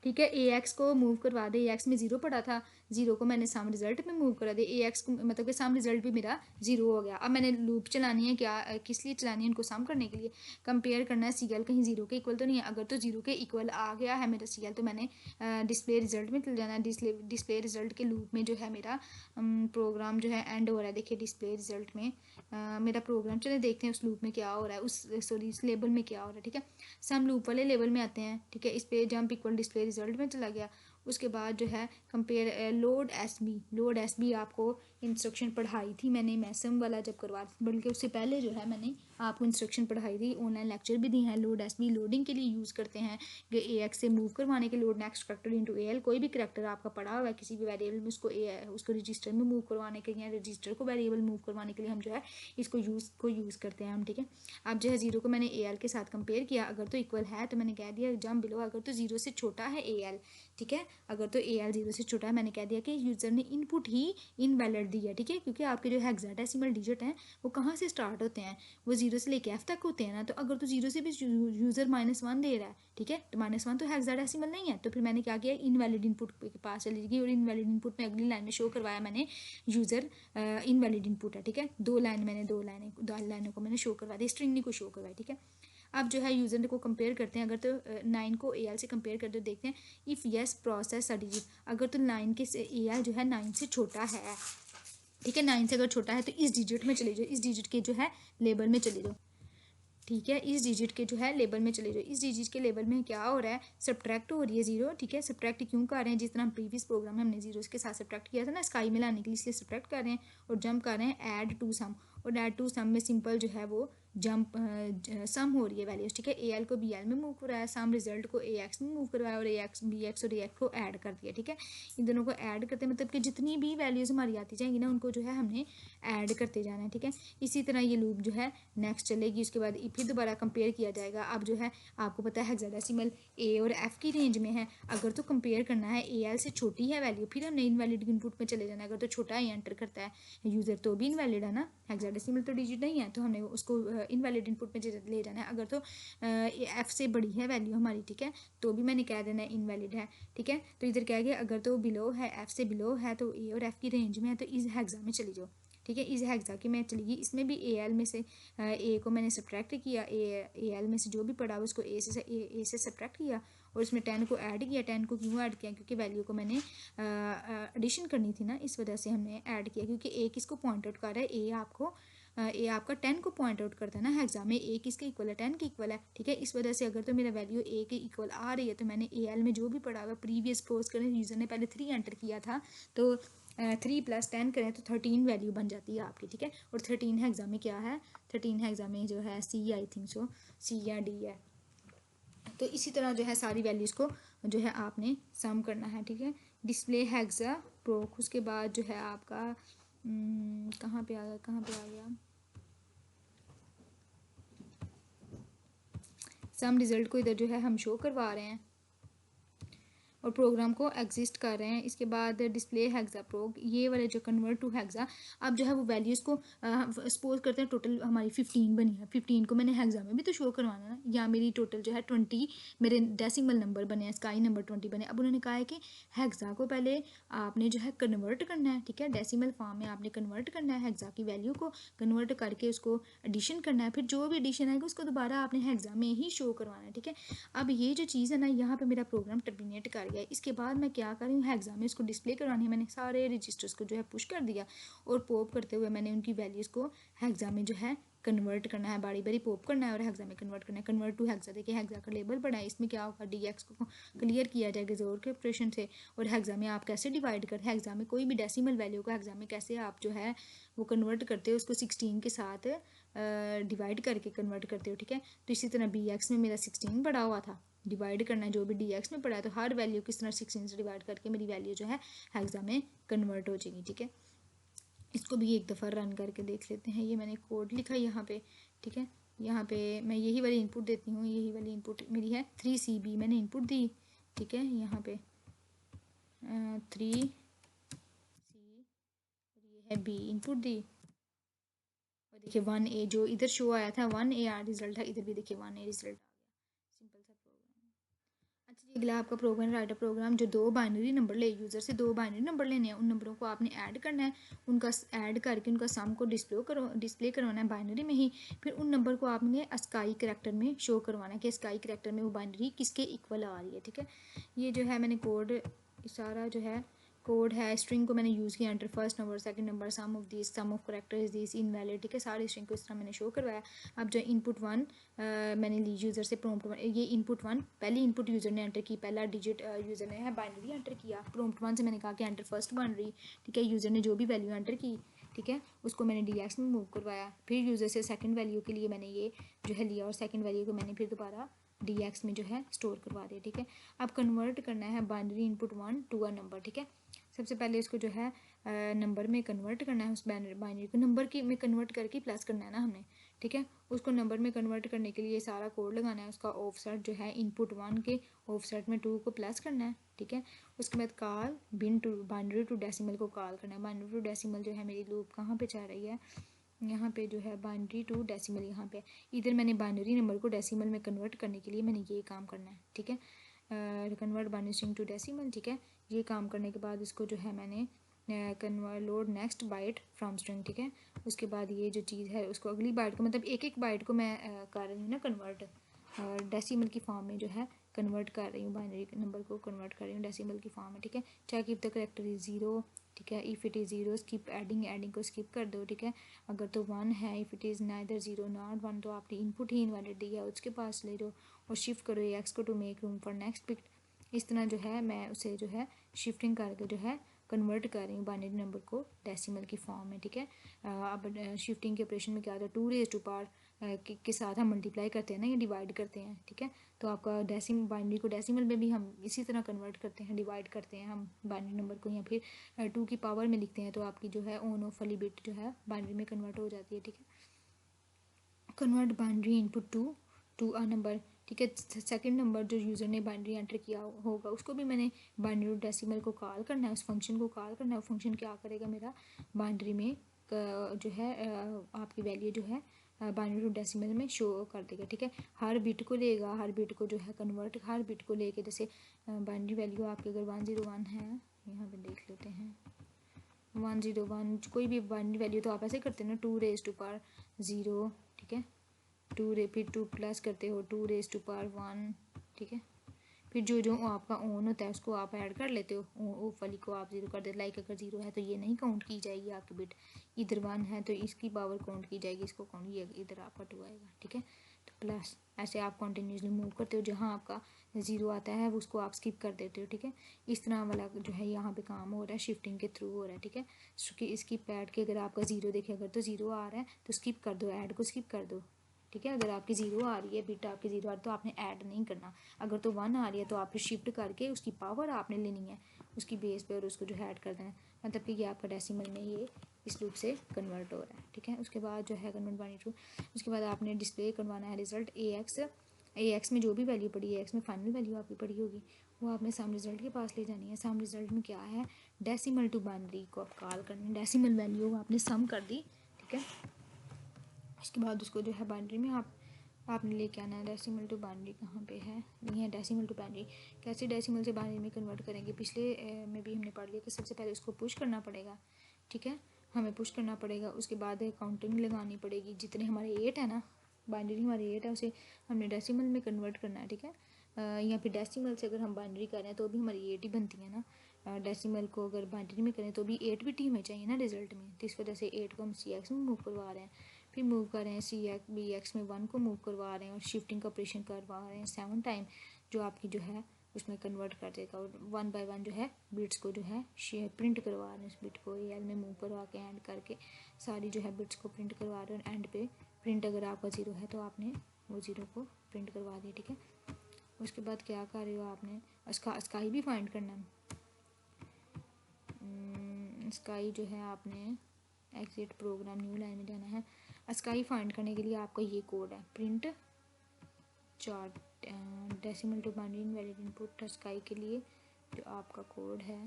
ठीक है। ए एक्स को मूव करवा दे, ए एक्स में 0 पड़ा था, 0 को मैंने सम रिजल्ट में मूव करा दे, ए एक्स को मतलब कि सम रिजल्ट भी मेरा 0 हो गया। अब मैंने लूप चलानी है, क्या किस लिए चलानी है, उनको सम करने के लिए। कंपेयर करना है सी एल कहीं 0 के इक्वल तो नहीं है। अगर तो 0 के इक्वल आ गया है मेरा सी एल, तो मैंने डिस्प्ले रिजल्ट में चल जाना है। डिस्प्ले रिजल्ट के लूप में जो है मेरा प्रोग्राम जो है एंड हो रहा है। देखिए डिस्प्ले रिजल्ट में मेरा प्रोग्राम, चले देखते हैं उस लूप में क्या हो रहा है, इस लेबल में क्या हो रहा है। ठीक है, सम लूप वाले लेवल में आते हैं। ठीक है, इस पे जंप इक्वल डिस्प्ले रिजल्ट में चला गया। उसके बाद जो है कंपेयर लोड एस बी आपको इंस्ट्रक्शन पढ़ाई थी मैंने मैसम वाला जब करवा, बल्कि उससे पहले जो है मैंने आपको इंस्ट्रक्शन पढ़ाई थी, ऑनलाइन लेक्चर भी दी हैं। लोड एस बी लोडिंग के लिए यूज़ करते हैं, ए एक्स से मूव करवाने के, load next character into A L. कोई भी करेक्टर आपका पड़ा हुआ है किसी भी वेरिएबल में, उसको रजिस्टर में मूव करवाने के लिए, रजिस्टर को वेरिएबल मूव करवाने के लिए हम जो है इसको यूज़ करते हैं हम। ठीक है, अब जो है 0 को मैंने ए एल के साथ कंपेयर किया, अगर तो इक्वल है तो मैंने कह दिया जंप बिलो, अगर तो 0 से छोटा है ए एल। ठीक है, अगर तो ए एल 0 से छोटा है, मैंने कह दिया कि यूज़र ने इनपुट ही इनवैलिड दी है। ठीक है, क्योंकि आपके जो हेक्साडेसिमल डिजिट हैं वो कहाँ से स्टार्ट होते हैं, वो 0 से लेके एफ तक होते हैं ना। तो अगर तो 0 से भी यूज़र -1 दे रहा है, ठीक है, तो -1 तो हेक्साडेसिमल नहीं है। तो फिर मैंने क्या किया, इनवैलिड इनपुट के पास चली गई, और इनवैलिड इनपुट में अगली लाइन में शो करवाया मैंने यूज़र इनवैलिड इनपुट है। ठीक है, दो लाइनों को मैंने शो करवा दी, स्ट्रिंग नहीं को शो करवाई। ठीक है, अब जो है यूज़र को कंपेयर करते हैं। अगर तो 9 को ए एल से कंपेयर करते हो, देखते हैं इफ़ यस प्रोसेस डिजिट। अगर तो 9 के ए एल जो है 9 से छोटा है, ठीक है, 9 से अगर छोटा है तो इस डिजिट में चले जाओ, इस डिजिट के जो है लेबल में चले जाओ। ठीक है, इस डिजिट के जो है लेबल में चले जाओ। इस डिजिट के लेबल में क्या हो रहा है, सब्ट्रैक्ट हो रही है 0। ठीक है, सब्ट्रैक्ट क्यों कर रहे हैं, जिस तरह हम प्रीवियस प्रोग्राम में हमने 0 के साथ सब्ट्रैक्ट किया था ना स्काई में लाने के लिए, इसलिए सब्ट्रैक्ट कर रहे हैं। और जंप कर रहे हैं ऐड टू सम, और ऐड टू सम में सिंपल जो है वो जंप सम हो रही है वैल्यूज। ठीक है, ए एल को बी एल में मूव करवाया, सम रिजल्ट को ए एक्स में मूव करवाया, और ए एक्स बी एक्स और ए एक्स को ऐड कर दिया। ठीक है, इन दोनों को ऐड करते मतलब कि जितनी भी वैल्यूज हमारी आती जाएंगी ना, उनको जो है हमने ऐड करते जाना है। ठीक है, इसी तरह ये लूप जो है नेक्स्ट चलेगी। उसके बाद फिर दोबारा कंपेयर किया जाएगा। अब जो है आपको पता है हेक्साडेसिमल ए और एफ की रेंज में है। अगर तो कंपेयर करना है, ए एल से छोटी है वैल्यू, फिर हमने इनवैलिड इनपुट में चले जाना है। अगर तो छोटा ही एंटर करता है यूज़र तो भी इनवैलिड है ना, हेक्साडेसिमल तो डिजिट नहीं है, तो हमने उसको इनवैलिड इनपुट में ले जाना है। अगर तो एफ से बड़ी है वैल्यू हमारी, ठीक है, तो भी मैंने कह देना है इनवैलिड है। ठीक है, तो इधर क्या गया, अगर तो बिलो है, एफ से बिलो है, तो ए और एफ की रेंज में है, तो इस हेक्सा में चली जाओ। ठीक है, इस हेक्सा की मैं चली गई, इसमें भी ए एल में से ए को मैंने सब्ट्रैक्ट किया, ए एल में से जो भी पड़ा उसको ए से सब्ट्रैक्ट किया, और इसमें 10 को ऐड किया। 10 को क्यों ऐड किया, क्योंकि वैल्यू को मैंने एडिशन करनी थी ना, इस वजह से हमने ऐड किया। क्योंकि ए किसको पॉइंट आउट कर रहा है, ए आपका 10 को पॉइंट आउट करता है ना हेक्सा में, ए किसके इक्वल है, 10 के इक्वल है। ठीक है, इस वजह से अगर तो मेरा वैल्यू ए के इक्वल आ रही है, तो मैंने ए एल में जो भी पड़ा हुआ प्रीवियस पोज करें, यूज़र ने पहले 3 एंटर किया था, तो 3 + 10 करें तो 13 वैल्यू बन जाती है आपकी। ठीक है, और 13 हेक्सा में क्या है, 13 हेक्सा में जो है सी, आई थिंक सो सी या डी है। तो इसी तरह जो है सारी वैल्यूज़ को जो है आपने सम करना है। ठीक है, डिस्प्ले हेक्सा प्रोक, उसके बाद जो है आपका कहाँ पे आ गया सम रिज़ल्ट को इधर जो है हम शो करवा रहे हैं और प्रोग्राम को एग्जिस्ट कर रहे हैं। इसके बाद डिस्प्ले हेक्सा प्रोग, ये वाले जो कन्वर्ट टू हेक्सा, अब जो है वो वैल्यूज़ को सपोज करते हैं टोटल हमारी 15 बनी है, 15 को मैंने हेक्सा में भी तो शो करवाना ना, या मेरी टोटल जो है 20 मेरे डेसिमल नंबर बने हैं, स्काई नंबर 20 बने। अब उन्होंने कहा है कि हेक्सा को पहले आपने जो है कन्वर्ट करना है। ठीक है, डेसिमल फॉर्म में आपने कन्वर्ट करना है, हेक्सा की वैल्यू को कन्वर्ट करके उसको एडिशन करना है, फिर जो भी एडिशन आएगा उसको दोबारा आपने हेक्सा में ही शो करवाना है। ठीक है, अब ये जो चीज़ है ना, यहाँ पे मेरा प्रोग्राम टर्मिनेट कर गया। इसके बाद मैं क्या कर रही हूँ, हेक्सा में इसको डिस्प्ले करवानी है। मैंने सारे रजिस्टर्स को जो है पुश कर दिया, और पॉप करते हुए मैंने उनकी वैल्यूज़ को हेक्सा में जो है कन्वर्ट करना है, बारी बारी पॉप करना है और हेक्सा में कन्वर्ट करना है। कन्वर्ट टू हेक्सा, देखिए हेक्सा का लेबल बड़ा है, इसमें क्या होगा, डी एक्स को क्लियर किया जाएगा जोर के ऑपरेशन से। और हेक्सा में आप कैसे डिवाइड कर, हेक्सा में कोई भी डेसिमल वैल्यू को हेक्सा में कैसे आप जो है वो कन्वर्ट करते हो, उसको 16 के साथ डिवाइड करके कन्वर्ट करते हो। ठीक है, तो इसी तरह बी एक्स में मेरा 16 पड़ा हुआ था, डिवाइड करना है जो भी डी एक्स में पड़ा है, तो हर वैल्यू किस तरह 16 से डिवाइड करके मेरी वैल्यू जो है हेक्सा में कन्वर्ट हो जाएगी। ठीक है, इसको भी एक दफ़ा रन करके देख लेते हैं। ये मैंने कोड लिखा यहाँ पे। ठीक है, यहाँ पे मैं यही वाली इनपुट देती हूँ, यही वाली इनपुट मेरी है 3CB मैंने इनपुट दी। ठीक है, यहाँ पे 3C और ये है B इनपुट दी, और देखिए 1A जो इधर शो आया था 1A रिजल्ट है, इधर भी देखिए 1A रिजल्ट आ गया। सिंपल सा प्रोग्राम। अच्छा जी। अगला आपका प्रोग्राम राइटर प्रोग्राम जो दो बाइनरी नंबर ले, यूज़र से दो बाइनरी नंबर लेने हैं, उन नंबरों को आपने ऐड करना है, उनका ऐड करके उनका सम को डिस्प्ले करवाना है बाइनरी में ही। फिर उन नंबर को आपने स्काई करैक्टर में शो करवाना है कि स्काई करैक्टर में वो बाइनरी किसके इक्वल आ रही है। ठीक है, ये जो है मैंने कोड सारा जो है कोड है, स्ट्रिंग को मैंने यूज़ किया, enter first number second number, sum of this, sum of character is this, invalid. ठीक है, सारी स्ट्रिंग को इस तरह मैंने शो करवाया। अब जो इनपुट वन मैंने ली यूज़र से प्रॉम्प्ट वन, ये इनपुट वन पहली इनपुट यूज़र ने एंटर की, पहला डिजिट यूज़र ने है बाइनरी एंटर किया। प्रॉम्प्ट वन से मैंने कहा कि एंटर फर्स्ट बाइनरी। ठीक है, यूज़र ने जो भी वैल्यू एंटर की, ठीक है, उसको मैंने DX में मूव करवाया। फिर यूज़र से सेकंड वैल्यू के लिए मैंने ये जो है लिया और सेकंड वैल्यू को मैंने फिर दोबारा DX में जो है स्टोर करवा दिया। ठीक है, अब कन्वर्ट करना है binary input one two a number. ठीक है, सबसे पहले इसको जो है नंबर में कन्वर्ट करना है, उस बाइनरी को नंबर की में कन्वर्ट करके प्लस करना है ना हमने। ठीक है, उसको नंबर में कन्वर्ट करने के लिए सारा कोड लगाना है, उसका ऑफसेट जो है इनपुट वन के ऑफसेट में टू को प्लस करना है। ठीक है, उसके बाद call bin to binary to decimal को कॉल करना है। बाइनरी टू डेसिमल जो है मेरी लूप कहाँ पे चल रही है, यहाँ पे जो है बाइनरी टू डेसिमल, यहाँ पे इधर मैंने बाइनरी नंबर को डेसिमल में कन्वर्ट करने के लिए मैंने ये काम करना है। ठीक है, convert binary string to decimal. ठीक है, ये काम करने के बाद इसको जो है मैंने convert load next byte from string. ठीक है, उसके बाद ये जो चीज़ है उसको अगली बाइट को, मतलब एक एक बाइट को मैं कर रही हूँ ना कन्वर्ट, डेसिमल की फॉर्म में जो है कन्वर्ट कर रही हूँ, बाइनरी नंबर को कन्वर्ट कर रही हूँ डेसिमल की फॉर्म में। ठीक है, check if the character is zero. ठीक है, if it is zero skip adding को स्किप कर दो। ठीक है, अगर तो वन है, if it is neither zero not one, तो आपने इनपुट ही इनवैलिड दिया उसके पास ले जाओ और शिफ्ट करो एक्स को to make room for next bit. इस तरह जो है मैं उसे जो है शिफ्टिंग करके जो है कन्वर्ट कर रही हूँ बाइनरी नंबर को डेसिमल की फॉर्म में। ठीक है, अब शिफ्टिंग के ऑपरेशन में क्या होता है, टू रेज टू पावर के साथ हम मल्टीप्लाई करते हैं ना, ये डिवाइड करते हैं। ठीक है, तो आपका बाइनरी को डेसिमल में भी हम इसी तरह कन्वर्ट करते हैं, डिवाइड करते हैं हम बाइनरी नंबर को, या फिर टू की पावर में लिखते हैं, तो आपकी जो है ऑन ऑफ वाली बिट जो है बाइनरी में कन्वर्ट हो जाती है। ठीक है, convert binary input to a number. ठीक है, सेकंड नंबर जो यूज़र ने बाइनरी एंटर किया होगा उसको भी मैंने बाइनरी डेसिमल को कॉल करना है, उस फंक्शन को कॉल करना है। वो फंक्शन क्या करेगा, मेरा बाइनरी में जो है आपकी वैल्यू जो है बाइनरी टू डेसिमल में शो कर देगा। ठीक है, हर बिट को लेगा, हर बिट को जो है कन्वर्ट, हर बिट को लेके, जैसे बाइनरी वैल्यू आपकी अगर 101 है, यहाँ पे देख लेते हैं 101, कोई भी बाइनरी वैल्यू तो आप ऐसे करते हैं ना, two raise to power zero. ठीक है, फिर टू प्लस करते हो two raise to power one. ठीक है, फिर जो जो आपका ऑन होता है उसको आप ऐड कर लेते हो, ऑफ वाली को आप ज़ीरो कर देते। लाइक अगर ज़ीरो है तो ये नहीं काउंट की जाएगी आपकी बिट, इधर वन है तो इसकी पावर काउंट की जाएगी, इसको काउंट, ये इधर आपका टू आएगा। ठीक है, तो प्लस ऐसे आप कंटिन्यूसली मूव करते हो, जहाँ आपका ज़ीरो आता है उसको आप स्किप कर देते हो। ठीक है, इस तरह वाला जो है यहाँ पे काम हो रहा है, शिफ्टिंग के थ्रू हो रहा है। ठीक है, स्किप ऐड के अगर आपका ज़ीरो देखे, अगर तो ज़ीरो आ रहा है तो स्किप कर दो, ऐड को स्किप कर दो। ठीक है, अगर आपकी ज़ीरो आ रही है, बिट आपकी ज़ीरो आ रही है तो आपने ऐड नहीं करना। अगर तो वन आ रही है तो आप फिर शिफ्ट करके उसकी पावर आपने लेनी है उसकी बेस पे और उसको जो है ऐड कर देना है, मतलब कि ये आपका डेसिमल में ये इस लूप से कन्वर्ट हो रहा है। ठीक है, उसके बाद जो है कन्वर्ट बाइनरी टू, उसके बाद आपने डिस्प्ले करवाना है रिजल्ट AX में जो भी वैल्यू पड़ी है, AX में फाइनल वैल्यू आपकी पड़ी होगी, वो आपने सम रिजल्ट के पास ले जानी है। सम रिजल्ट में क्या है, डेसिमल टू बाइनरी को आप कॉल करना है, डेसिमल वैल्यू आपने सम कर दी। ठीक है, उसके बाद उसको जो है बाइनरी में आपने लेके आना है। डेसिमल टू बाइनरी कहाँ पे है, नहीं है, डेसिमल टू बाइनरी कैसे डेसिमल से बाइनरी में कन्वर्ट करेंगे, पिछले में भी हमने पढ़ लिया कि सबसे पहले उसको पुश करना पड़ेगा। ठीक है, हमें पुश करना पड़ेगा, उसके बाद काउंटिंग लगानी पड़ेगी, जितने हमारे 8 है ना, बाइनरी हमारी 8 है, उसे हमने डेसिमल में कन्वर्ट करना है। ठीक है, या फिर डेसिमल से अगर हम बाइनरी करें तो भी हमारी 8 ही बनती है ना, डेसिमल को अगर बाइनरी में करें तो भी 8 बिट ही हमें चाहिए ना रिजल्ट में, तो इस वजह से 8 को हम CX में मूव करवा रहे हैं। फिर मूव कर रहे हैं BX में 1 को मूव करवा रहे हैं और शिफ्टिंग का ऑपरेशन करवा रहे हैं 7 टाइम, जो आपकी जो है उसमें कन्वर्ट कर देगा। और 1 बाय 1 जो है बिट्स को जो है प्रिंट करवा रहे हैं, उस बिट को AL में मूव करवा के एंड करके सारी जो है बिट्स को प्रिंट करवा रहे हैं। और एंड पे प्रिंट अगर आपका ज़ीरो है तो आपने वो ज़ीरो को प्रिंट करवा दिया। ठीक है, उसके बाद क्या कर रहे हो आपने, स्काई भी फाइंड करना है। स्काई जो है आपने एग्जिट प्रोग्राम न्यू लाइन में जाना है। स्काई फाइंड करने के लिए आपका ये कोड है, print chart decimal to binary invalid input sky के लिए जो आपका कोड है।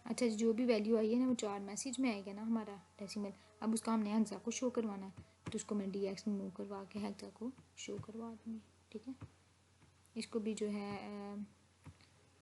अच्छा, जो भी वैल्यू आई है ना वो 4 मैसेज में आएगा ना हमारा डेसिमल, अब उसका हमने हेक्सा को शो करवाना है, तो उसको मैं DX में मूव करवा के हेक्सा को शो करवा दूँगी। ठीक है, इसको भी जो है